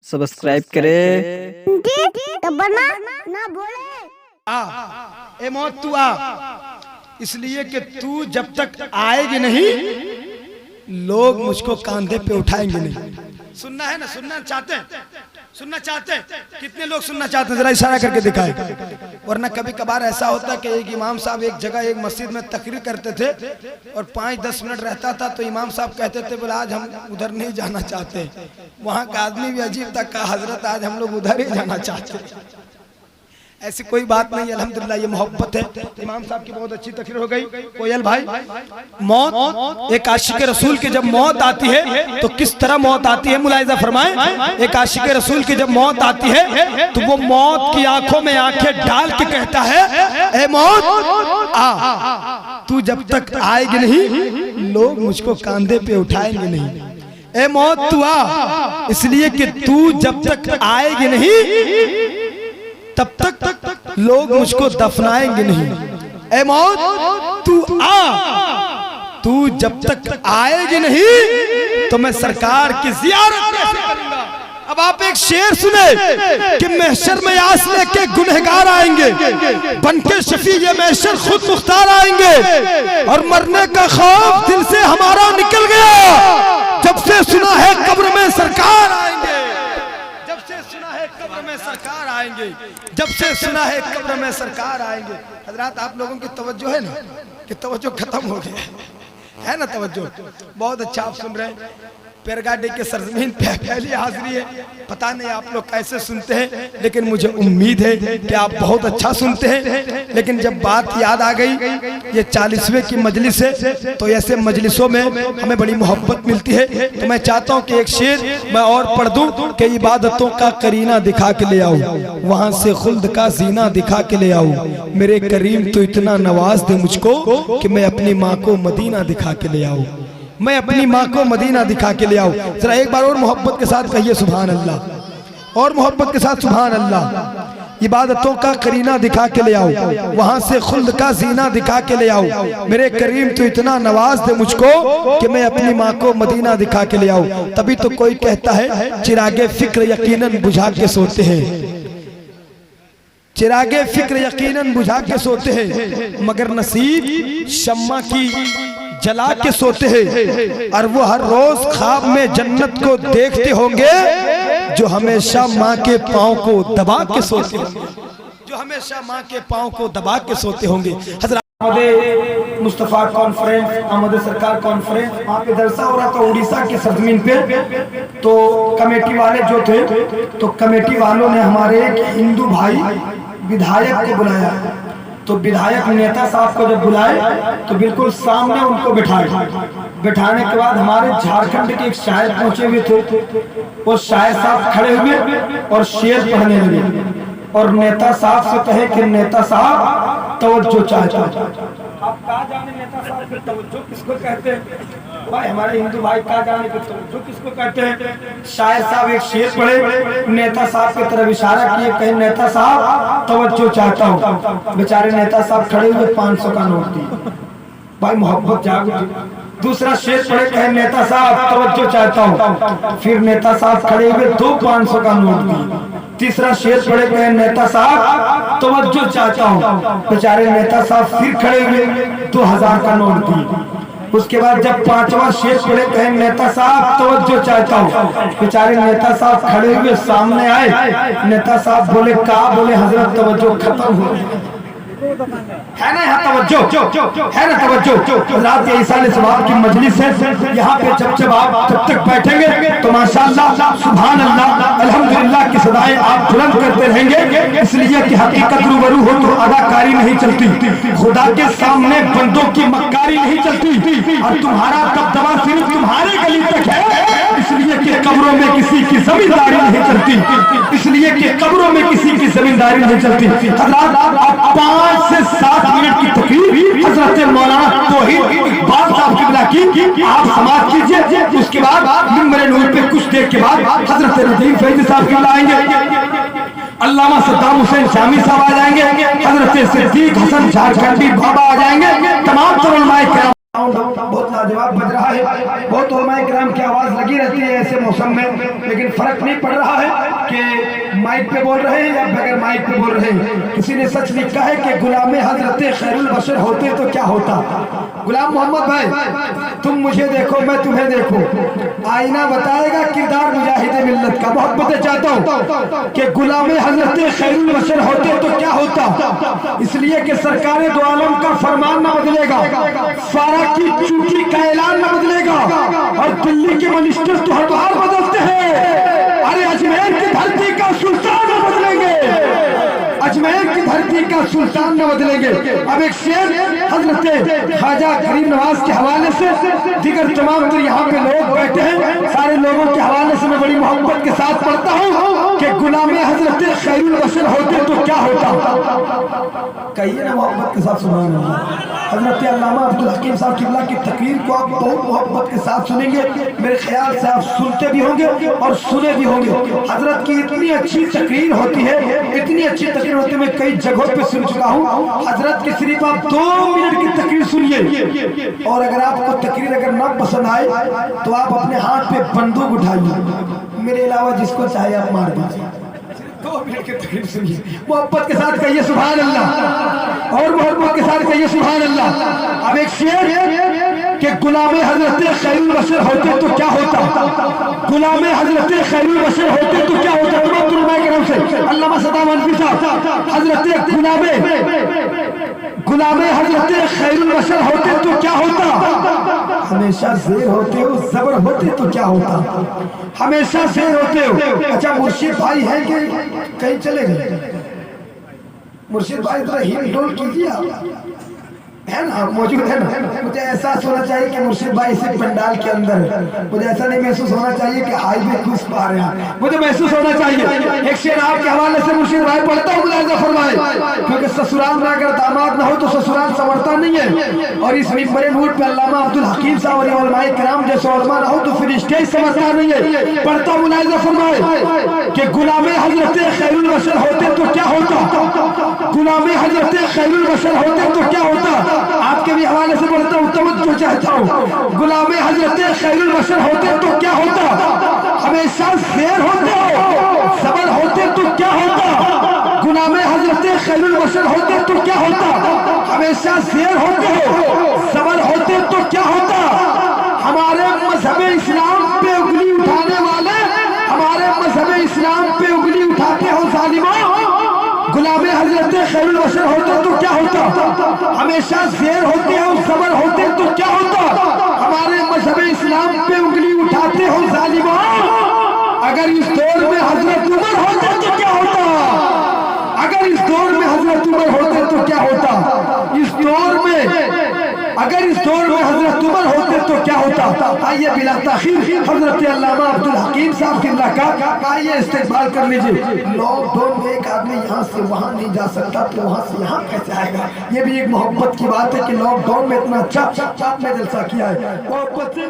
Subscribe करे तो बना ना बोले। ए मौत तू आ, इसलिए कि तू जब तक आएगी नहीं लोग मुझको कांधे पे उठाएंगे नहीं। सुनना है ना, सुनना चाहते हैं, सुनना चाहते हैं? कितने लोग सुनना चाहते हैं? जरा इशारा करके दिखाए। वरना कभी कभार ऐसा होता है कि एक इमाम साहब एक जगह एक मस्जिद में तकरीर करते थे और 5-10 मिनट रहता था तो इमाम साहब कहते थे बोले आज हम उधर नहीं जाना चाहते। वहां का आदमी भी अजीब था, कहा हजरत आज हम लोग उधर ही जाना चाहते। ऐसी कोई बात नहीं, अल्हम्दुलिल्लाह ये मोहब्बत है। इमाम साहब की बहुत अच्छी तकरीर हो गई। कोयल भाई, मौत एक आशिक रसूल की जब मौत आती है तो किस तरह मौत आती है मुलाहिजा फरमाएं। एक आशिक रसूल की जब मौत आती है तो वो मौत की आंखों में आंखें डाल के कहता है ए मौत आ, तू जब तक आएगी नहीं लोग मुझको कांधे पे उठाएंगे नहीं। ए मौत तू आ, इसलिए कि तू जब तक आएगी नहीं तब तक लोग मुझको दफनाएंगे नहीं। ए मौत तू आ, तू जब तक आएगी नहीं तो मैं सरकार की जियारत कैसे करूंगा। अब आप एक शेर सुने कि महशर में आस लेके गुनहगार आएंगे, बनके शफी ये महशर खुद मुख्तार आएंगे और मरने का खौफ दिल से हमारा निकल गया जब से सुना है कब्र में सरकार आएंगे। जब से सुना है कब्र में सरकार आएंगे, जब से सुना है कब्र में सरकार आएंगे। हजरात आप लोगों की तवज्जो है ना कि तवज्जो खत्म हो गया है ना, तवज्जो बहुत अच्छा आप सुन रहे हैं। पेरगाडी के सरजमीन पे पहली हाजिरी है, पता नहीं आप लोग कैसे सुनते हैं लेकिन मुझे उम्मीद है कि आप बहुत अच्छा सुनते हैं। लेकिन जब बात याद आ गई ये 40वें की मजलिस है तो ऐसे मजलिसों में हमें बड़ी मोहब्बत मिलती है। तो मैं चाहता हूँ कि एक शेर मैं और पढ़ दूं कि इबादतों का करीना दिखा के ले आऊं, वहां से खुल्द का जीना दिखा के ले आऊं। मेरे करीम तो इतना नवाज दे मुझको कि मैं अपनी माँ को मदीना दिखा के ले आऊं, मैं अपनी माँ को मदीना दिखा के ले आऊं। जरा एक बार और मोहब्बत के साथ कहिए सुभान अल्लाह, और मोहब्बत के साथ सुभान अल्लाह। इबादतों का करीना दिखा के ले आओ, वहां से खुल्द का जीना दिखा के ले आओ। मेरे करीम तो इतना नवाज दे मुझको कि मैं अपनी माँ को मदीना दिखा के ले आऊं। तभी तो कोई कहता है चिरागे फिक्र यकीनन बुझा के सोते हैं, चिरागे फिक्र यकीनन बुझा के सोते हैं, मगर नसीब शम्मा की जला के सोते हैं। और वो हर रोज ख्वाब में जन्नत को देखते होंगे जो हमेशा माँ के पाँव को दबा के सोते होंगे, जो हमेशा माँ के पाँव को दबा के सोते होंगे। हज़रत मुस्तफा कॉन्फ्रेंस, अहमद सरकार कॉन्फ्रेंस, वहाँ पे जलसा हो रहा था उड़ीसा की सरजमीन पे। तो कमेटी वाले जो थे तो कमेटी वालों ने हमारे एक हिंदू भाई विधायक को बुलाया। तो विधायक नेता साहब को जब बुलाए तो बिल्कुल सामने उनको बिठाए। बिठाने के बाद हमारे झारखंड के एक शायर पहुंचे हुए थे, वो शायर साहब खड़े हुए और शेर पढ़ने लगे और नेता साहब से कहे कि नेता साहब तवज्जो चाहता हूं। आप कहा जाने नेता साहब फिर तवज्जो किसको कहते हैं भाई, हमारे हिंदू भाई कहा जाने फिर तवज्जो किसको कहते हैं। शायर साहब एक शेर पढ़े, नेता साहब की तरफ इशारा किए, कहे नेता साहब तवज्जो चाहता हूँ। बेचारे नेता साहब खड़े हुए 500 का नोट दिए, भाई मोहब्बत जाग उठी। दूसरा शेर पढ़े, कहे नेता साहब तवज्जो चाहता हूँ। फिर नेता साहब खड़े हुए 2 500 का नोट दिए। तीसरा शेर पढ़े, कहे नेता साहब तवज्जो चाहता हूँ। बेचारे नेता साहब फिर खड़े हुए 2000 का नोट दिए। उसके बाद जब 5वां शेर पढ़े, कहे नेता साहब तवज्जो चाहता हूँ। बेचारे नेता साहब खड़े हुए सामने आए। नेता साहब बोले कहा, बोले हजरत तवज्जो खत्म हो है ना, यहाँ तवज्जो है ना, तवज्जो। रात ये इसाले सवाब की मजलिस है, यहाँ पे जब आप जब तक बैठेंगे तो माशाअल्लाह सुभान अल्लाह अल्हम्दुलिल्लाह की सदाएं आप बुलंद करते रहेंगे। इसलिए कि हकीकत रूबरू हो तो अदाकारी नहीं चलती, खुदा के सामने बंदों की मक्कारी नहीं चलती। और तुम्हारा दबदबा सिर्फ तुम्हारे गली तक है, इसलिए कि कब्रों में किसी की जमींदारी नहीं चलती, इसलिए कि कब्रों में किसी की जमींदारी नहीं चलती। हज़रात 5 से 7 मिनट की तकरीर हजरत मौलाना तौहीद इकबाल साहब किबला की आप समाप्त कीजिए। उसके बाद मिंबर नूर पे कुछ देर के बाद हजरत नदीम फैज़ी साहब किबला आएंगे, अल्लामा सद्दाम हुसैन शामी साहब आ जाएंगे, हजरत सिद्दीक हसन झारखंडी बाबा आ जाएंगे, तमाम उलमाए किराम بہت لاجواب بج رہا ہے، بہت علماء کرام کی آواز لگی رہتی ہے ایسے موسم میں، لیکن فرق نہیں پڑ رہا ہے کہ مائک پہ بول رہے ہیں یا بغیر مائک پہ بول رہے ہیں۔ کسی نے سچ لکھا ہے کہ غلام حضرت خیر البشر ہوتے تو کیا ہوتا۔ غلام محمد بھائی تم مجھے دیکھو میں تمہیں دیکھوں، آئینہ بتائے گا کردار مجاہد ملت کا۔ محبت چاہتا ہوں کہ غلام حضرت خیر البشر ہوتے تو کیا ہوتا، اس لیے کہ سرکار دو عالم کا فرمان نہ بدلے گا، فارا کی چوٹی کا اعلان نہ بدلے گا، اور دلی کے منسٹر تو ہر بار بدلتے ہیں، ارے اجمیر کی دھرتی کا سلطان نہ بدلیں گے، اجمیر کی دھرتی کا سلطان نہ بدلیں گے۔ اب ایک شعر حضرت خواجہ غریب نواز کے حوالے سے، دیگر تمام تو یہاں پہ لوگ بیٹھے ہیں، سارے لوگوں کے حوالے سے میں بڑی محبت کے ساتھ پڑھتا ہوں کہ غلام حضرت خیر البشر ہوتے تو کیا ہوتا۔ کہیے نا محبت کے ساتھ سبحان اللہ۔ حضرت علامہ عبدالحکیم صاحب قبلہ کی تقریر کو آپ بہت محبت کے ساتھ سنیں گے، میرے خیال سے آپ سنتے بھی ہوں گے اور سنے بھی ہوں گے۔ حضرت کی اتنی اچھی تقریر ہوتی ہے، اتنی اچھی تقریر ہوتی ہے، میں کئی جگہوں پہ سن چکا ہوں۔ حضرت کی صرف آپ 2 منٹ کی تقریر سنیے، اور اگر آپ کو تقریر اگر نہ پسند آئے تو آپ اپنے ہاتھ پہ بندوق اٹھائیے، میرے علاوہ جس کو چاہے آپ مار دیجیے۔ 2 منٹ کی تقریر سنیے، محبت کے ساتھ کہیے سبحان اللہ، اور محبت کے ساتھ کہیے سبحان اللہ۔ اب ایک شعر کہ غلام حضرت خیر البشر ہوتے تو کیا ہوتا، غلام حضرت خیر البشر ہوتے تو کیا ہوتا۔ تمام علماء کرام سے علامہ صدام انفی صاحب، حضرت غلام حضرت خیر البشر ہوتے تو کیا ہوتا، ہمیشہ زیر ہوتے ہو زبر ہوتے تو کیا ہوتا، ہمیشہ زیر ہوتے ہو۔ اچھا مرشد بھائی ہیں کہ کہیں چلے گئے؟ مرشد بھائی ذرا ہل ڈول کیجیے، آپ ہے نا، موجود ہے نا۔ مجھے احساس ہونا چاہیے کہ مرشد بھائی اسی پنڈال کے اندر، مجھے ایسا نہیں محسوس ہونا چاہیے کہ ہائی وے کھس پا رہے ہیں، مجھے محسوس ہونا چاہیے۔ ایک شعر آپ کے حوالے سے مرشد بھائی پڑھتا ہوں، ملاحظہ فرمائے، کیونکہ سسرال میں اگر داماد نہ ہو تو سسرال سنورتا نہیں ہے، اور اس منبر نور پہ علامہ عبدالحکیم صاحب اور علماء کرام جیسے علماء نہ ہو تو پھر اسٹیج سنورتا نہیں ہے۔ پڑھتا ہوں، ملاحظہ فرمائے کہ غلام حضرت خیر البشر ہوتے تو کیا ہوتا، غلام حضرت خیر البشر ہوتے تو کیا ہوتا۔ آپ کے بھی حوالے سے پڑھتا ہوں، توجہ چاہتا ہوں، غلام حضرت خیر البشر ہوتے تو کیا ہوتا، ہمیشہ زیر ہوتے ہو صبر ہوتے تو کیا ہوتا، غلام حضرت خیر البشر ہوتے تو کیا ہوتا، ہمیشہ زیر ہوتے ہو صبر ہوتے تو کیا ہوتا۔ ہمارے مذہب اسلام پہ انگلی اٹھانے والے، ہمارے مذہب اسلام پہ انگلی اٹھاتے ہو ظالموں، غلام حضرت خیر البشر ہوتے تو کیا ہوتا، ہمیشہ زیر ہوتے ہو صبر ہوتے تو کیا ہوتا۔ ہمارے مذہب اسلام پہ انگلی اٹھاتے ہو ظالموں، اگر اس دور میں حضرت عمر ہوتے تو کیا ہوتا، اگر اس دور میں حضرت عمر ہوتے تو کیا ہوتا، اس دور میں اگر اس دور میں حضرت عمر ہوتے تو کیا ہوتا۔ آئیے بلا تاخیر حضرت علامہ عبدالحکیم صاحب قبلہ کا آئیے استقبال کر لیجئے۔ لاک ڈاؤن میں ایک آدمی یہاں سے وہاں نہیں جا سکتا تو وہاں سے یہاں کیسے آئے گا، یہ بھی ایک محبت کی بات ہے کہ لاک ڈاؤن میں اتنا اچھا آپ نے جلسہ کیا ہے، محبت سے